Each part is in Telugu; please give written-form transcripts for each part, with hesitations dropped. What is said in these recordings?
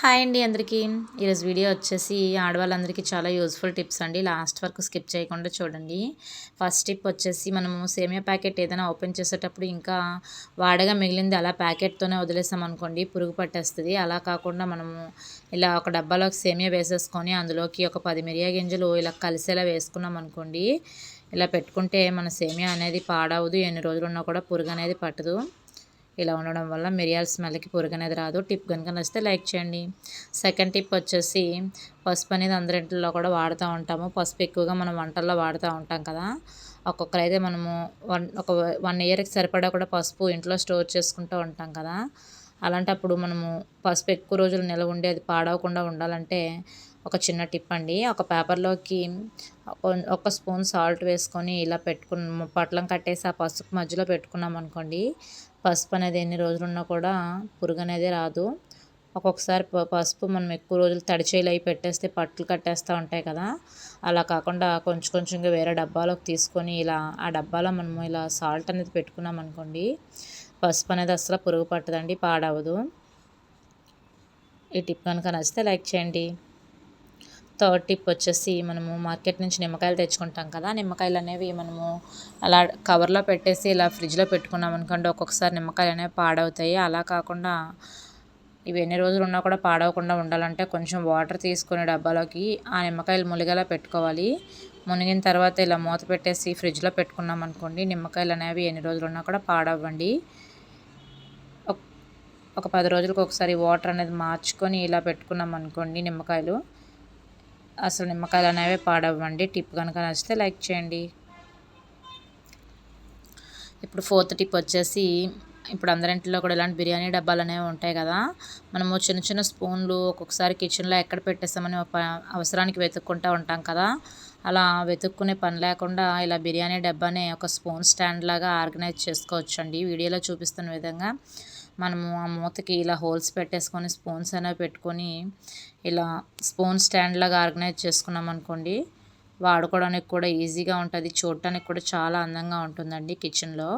హాయ్ అండి అందరికీ. ఈరోజు వీడియో వచ్చేసి ఆడవాళ్ళందరికీ చాలా యూజ్ఫుల్ టిప్స్ అండి. లాస్ట్ వరకు స్కిప్ చేయకుండా చూడండి. ఫస్ట్ టిప్ వచ్చేసి మనము సేమియా ప్యాకెట్ ఏదైనా ఓపెన్ చేసేటప్పుడు ఇంకా వాడగా మిగిలింది అలా ప్యాకెట్తోనే వదిలేసామనుకోండి పురుగు పట్టేస్తుంది. అలా కాకుండా మనము ఇలా ఒక డబ్బాలోకి సేమియా వేసేసుకొని అందులోకి ఒక 10 మిరియా గింజలు ఇలా కలిసేలా వేసుకున్నాం అనుకోండి, ఇలా పెట్టుకుంటే మన సేమియా అనేది పాడవదు. ఎన్ని రోజులున్నా కూడా పురుగు అనేది పట్టదు. ఇలా ఉండడం వల్ల మిరియాల స్మెల్కి పురుగు అనేది రాదు. టిప్ కనుక నచ్చితే లైక్ చేయండి. సెకండ్ టిప్ వచ్చేసి పసుపు అనేది అందరింట్లో కూడా వాడుతూ ఉంటాము. పసుపు ఎక్కువగా మనం వంటల్లో వాడుతూ ఉంటాం కదా. ఒక్కొక్కరైతే మనము ఒక 1 ఇయర్కి సరిపడా కూడా పసుపు ఇంట్లో స్టోర్ చేసుకుంటూ ఉంటాం కదా. అలాంటప్పుడు మనము పసుపు ఎక్కువ రోజులు నిల్వ ఉండి అది పాడవకుండా ఉండాలంటే ఒక చిన్న టిప్ అండి. ఒక పేపర్లోకి ఒక స్పూన్ సాల్ట్ వేసుకొని ఇలా పొట్లం కట్టేసి ఆ పసుపు మధ్యలో పెట్టుకున్నాం అనుకోండి, పసుపు అనేది ఎన్ని రోజులున్నా కూడా పురుగు అనేది రాదు. ఒక్కొక్కసారి పసుపు మనం ఎక్కువ రోజులు తడిచేలు అయి పెట్టేస్తే పట్లు కట్టేస్తూ ఉంటాయి కదా. అలా కాకుండా కొంచెం కొంచెంగా వేరే డబ్బాలోకి తీసుకొని ఇలా ఆ డబ్బాలో మనము ఇలా సాల్ట్ అనేది పెట్టుకున్నాం అనుకోండి, పసుపు అనేది అసలు పురుగు పట్టదండి, పాడవదు. ఈ టిప్ కనుక నచ్చితే లైక్ చేయండి. థర్డ్ టిప్ వచ్చేసి మనము మార్కెట్ నుంచి నిమ్మకాయలు తెచ్చుకుంటాం కదా. నిమ్మకాయలు అనేవి మనము అలా కవర్లో పెట్టేసి ఇలా ఫ్రిడ్జ్లో పెట్టుకున్నాం అనుకోండి, ఒక్కొక్కసారి నిమ్మకాయలు అనేవి పాడవుతాయి. అలా కాకుండా ఇవి ఎన్ని రోజులు ఉన్నా కూడా పాడవకుండా ఉండాలంటే కొంచెం వాటర్ తీసుకొని డబ్బాలోకి ఆ నిమ్మకాయలు ములిగేలా పెట్టుకోవాలి. మునిగిన తర్వాత ఇలా మూత పెట్టేసి ఫ్రిడ్జ్లో పెట్టుకున్నాం అనుకోండి, నిమ్మకాయలు అనేవి ఎన్ని రోజులు ఉన్నా కూడా పాడవ్వండి. ఒక 10 రోజులకు ఒకసారి వాటర్ అనేది మార్చుకొని ఇలా పెట్టుకున్నాం అనుకోండి నిమ్మకాయలు, అసలు నిమ్మకాయలు అనేవి పాడవ్వండి. టిప్ కనుక నచ్చితే లైక్ చేయండి. ఇప్పుడు ఫోర్త్ టిప్ వచ్చేసి ఇప్పుడు అందరింట్లో కూడా ఇలాంటి బిర్యానీ డబ్బాలు అనేవి ఉంటాయి కదా. మనము చిన్న చిన్న స్పూన్లు ఒక్కొక్కసారి కిచెన్లో ఎక్కడ పెట్టేస్తామని అవసరానికి వెతుక్కుంటూ ఉంటాం కదా. అలా వెతుక్కునే పని లేకుండా ఇలా బిర్యానీ డబ్బానే ఒక స్పూన్ స్టాండ్ లాగా ఆర్గనైజ్ చేసుకోవచ్చండి. వీడియోలో చూపిస్తున్న విధంగా మనము ఆ మూతకి ఇలా హోల్స్ పెట్టేసుకొని స్పూన్స్ అనేవి పెట్టుకొని ఇలా స్పూన్ స్టాండ్ లాగా ఆర్గనైజ్ చేసుకున్నాం అనుకోండి, వాడుకోవడానికి కూడా ఈజీగా ఉంటుంది. చూడటానికి కూడా చాలా అందంగా ఉంటుందండి. కిచెన్లో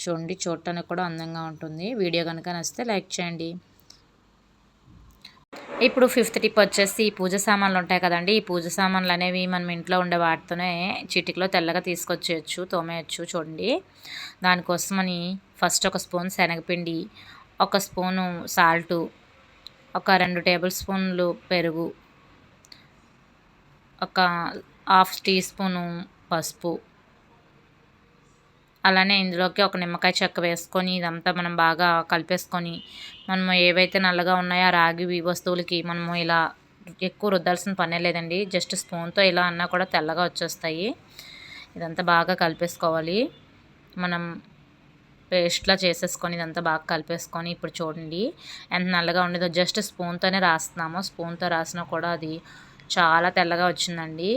చూడండి, చూడటానికి కూడా అందంగా ఉంటుంది. వీడియో కనుక నచ్చితే లైక్ చేయండి. ఇప్పుడు ఫిఫ్త్ టిప్ వచ్చేసి పూజ సామాన్లు ఉంటాయి కదండి. ఈ పూజ సామాన్లు అనేవి మనం ఇంట్లో ఉండే వాటితోనే చిటికలో తెల్లగా తీసుకొచ్చేయచ్చు, తోమేయచ్చు. చూడండి, దానికోసమని ఫస్ట్ ఒక స్పూన్ శనగపిండి, ఒక స్పూను సాల్టు, ఒక 2 టేబుల్ స్పూన్లు పెరుగు, ఒక హాఫ్ టీ స్పూను పసుపు, అలానే ఇందులోకి ఒక నిమ్మకాయ చెక్క వేసుకొని ఇదంతా మనం బాగా కలిపేసుకొని మనము ఏవైతే నల్లగా ఉన్నాయో ఆ రాగి వస్తువులకి మనము ఇలా ఎక్కువ రుద్దాల్సిన పనే లేదండి. జస్ట్ స్పూన్తో ఇలా అన్నా కూడా తెల్లగా వచ్చేస్తాయి. ఇదంతా బాగా కలిపేసుకోవాలి. మనం పేస్ట్లా చేసేసుకొని ఇదంతా బాగా కలిపేసుకొని ఇప్పుడు చూడండి ఎంత నల్లగా ఉండేదో. జస్ట్ స్పూన్తోనే రాస్తున్నాము. స్పూన్తో రాసినా కూడా అది చాలా తెల్లగా వచ్చిందండి.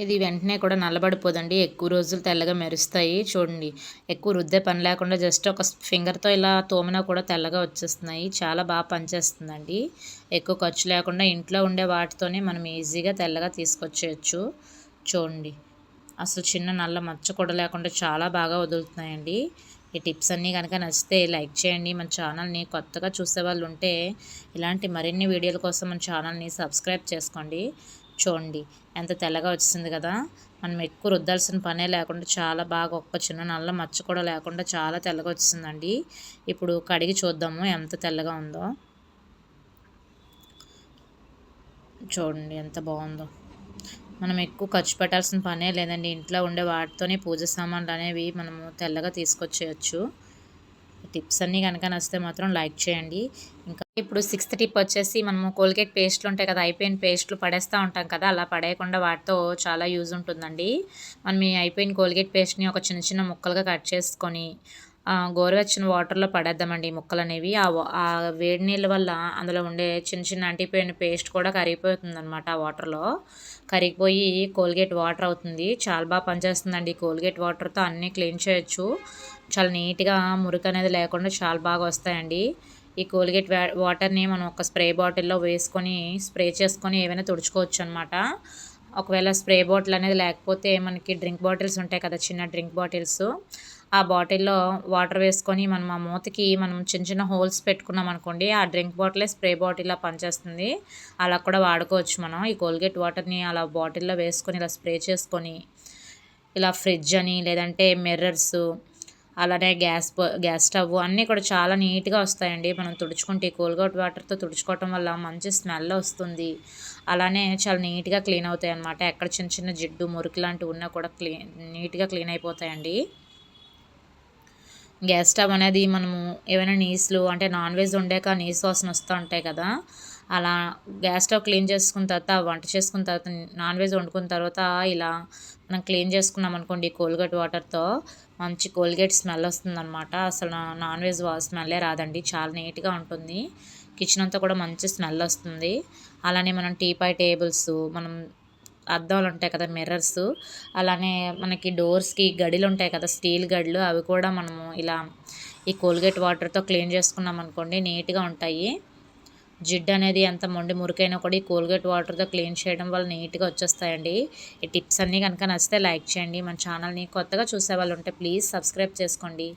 ఇది వెంటనే కూడా నల్లబడిపోదండి, ఎక్కువ రోజులు తెల్లగా మెరుస్తాయి. చూడండి, ఎక్కువ రుద్దే పని లేకుండా జస్ట్ ఒక ఫింగర్తో ఇలా తోమినా కూడా తెల్లగా వచ్చేస్తున్నాయి. చాలా బాగా పనిచేస్తుందండి. ఎక్కువ ఖర్చు లేకుండా ఇంట్లో ఉండే వాటితోనే మనం ఈజీగా తెల్లగా తీసుకొచ్చేయచ్చు. చూడండి, అసలు చిన్న నల్ల మచ్చ కూడా లేకుండా చాలా బాగా వదులుతున్నాయండి. ఈ టిప్స్ అన్నీ కనుక నచ్చితే లైక్ చేయండి. మన ఛానల్ని కొత్తగా చూసేవాళ్ళు ఉంటే ఇలాంటి మరిన్ని వీడియోల కోసం మన ఛానల్ని సబ్స్క్రైబ్ చేసుకోండి. చూడండి, ఎంత తెల్లగా వచ్చింది కదా. మనం ఎక్కువ రుద్దాల్సిన పనే లేకుండా చాలా బాగా ఒక్క చిన్న నల్ల మచ్చ కూడా లేకుండా చాలా తెల్లగా వచ్చిందండి. ఇప్పుడు కడిగి చూద్దాము ఎంత తెల్లగా ఉందో. చూడండి ఎంత బాగుందో. మనం ఎక్కువ ఖర్చు పెట్టాల్సిన పనే లేదండి. ఇంట్లో ఉండే వాటితోనే పూజ సామాన్లు అనేవి మనము తెల్లగా తీసుకొచ్చేయచ్చు. టిప్స్ అన్నీ కనుక నచ్చితే మాత్రం లైక్ చేయండి. ఇంకా ఇప్పుడు సిక్స్త్ టిప్ వచ్చేసి మనము కోల్గేట్ పేస్ట్లు ఉంటాయి కదా, అయిపోయిన పేస్ట్లు పడేస్తూ ఉంటాం కదా. అలా పడేయకుండా వాటితో చాలా యూజ్ ఉంటుందండి. మనం ఈ అయిపోయిన కోల్గేట్ పేస్ట్ని ఒక చిన్న చిన్న ముక్కలుగా కట్ చేసుకొని గోరువెచ్చని వాటర్లో పడేద్దామండి. ఈ ముక్కలు అనేవి ఆ వేడి నీళ్ళ వల్ల అందులో ఉండే చిన్న చిన్న అంటిపోయిన పేస్ట్ కూడా కరిగిపోతుంది అనమాట. ఆ వాటర్లో కరిగిపోయి కోల్గేట్ వాటర్ అవుతుంది. చాలా బాగా పనిచేస్తుందండి. కోల్గేట్ వాటర్తో అన్నీ క్లీన్ చేయొచ్చు. చాలా నీట్గా మురికి అనేది లేకుండా చాలా బాగా వస్తాయండి. ఈ కోల్గేట్ వాటర్ని మనం ఒక స్ప్రే బాటిల్లో వేసుకొని స్ప్రే చేసుకొని ఏవైనా తుడుచుకోవచ్చు అనమాట. ఒకవేళ స్ప్రే బాటిల్ అనేది లేకపోతే మనకి డ్రింక్ బాటిల్స్ ఉంటాయి కదా, చిన్న డ్రింక్ బాటిల్స్, ఆ బాటిల్లో వాటర్ వేసుకొని మనం ఆ మూతకి మనం చిన్న చిన్న హోల్స్ పెట్టుకున్నాం అనుకోండి, ఆ డ్రింక్ బాటిలే స్ప్రే బాటిల్లా పనిచేస్తుంది. అలా కూడా వాడుకోవచ్చు మనం. ఈ కోల్గేట్ వాటర్ని అలా బాటిల్లో వేసుకొని ఇలా స్ప్రే చేసుకొని ఇలా ఫ్రిడ్జ్ అని లేదంటే మిర్రర్సు అలానే గ్యాస్ స్టవ్ అన్నీ కూడా చాలా నీట్గా వస్తాయండి. మనం తుడుచుకుంటే కోల్గేట్ వాటర్తో తుడుచుకోవటం వల్ల మంచి స్మెల్ వస్తుంది. అలానే చాలా నీట్గా క్లీన్ అవుతాయి అన్నమాట. ఎక్కడ చిన్న చిన్న జిడ్డు మురికి లాంటివి ఉన్నా కూడా నీట్గా క్లీన్ అయిపోతాయండి. గ్యాస్ స్టవ్ అనేది మనము ఏమైనా నీసులు అంటే నాన్ వెజ్ వండాక నీసు వాసన వస్తూ ఉంటాయి కదా, అలా గ్యాస్ స్టవ్ క్లీన్ చేసుకున్న తర్వాత వంట చేసుకున్న తర్వాత నాన్ వెజ్ వండుకున్న తర్వాత ఇలా మనం క్లీన్ చేసుకున్నాం అనుకోండి కోల్గేట్ వాటర్తో, మంచి కోల్గేట్ స్మెల్ వస్తుందన్నమాట. అసలు నాన్ వెజ్ స్మెల్లే రాదండి, చాలా నీట్గా ఉంటుంది. కిచెన్ అంతా కూడా మంచి స్మెల్ వస్తుంది. అలానే మనం టీపాయ్ టేబుల్స్, మనం అద్దాలు ఉంటాయి కదా మిర్రర్స్, అలానే మనకి డోర్స్కి గడిలు ఉంటాయి కదా స్టీల్ గడిలు, అవి కూడా మనము ఇలా ఈ కోల్గేట్ వాటర్తో క్లీన్ చేసుకున్నాం అనుకోండి నీట్గా ఉంటాయి. జిడ్డు అనేది ఎంత మొండి మురికైనా కూడా ఈ కోల్గేట్ వాటర్తో క్లీన్ చేయడం వల్ల నీట్గా వచ్చేస్తాయండి. ఈ టిప్స్ అన్నీ కనుక నచ్చితే లైక్ చేయండి. మన ఛానల్ని కొత్తగా చూసే వాళ్ళు ఉంటే ప్లీజ్ సబ్స్క్రైబ్ చేసుకోండి.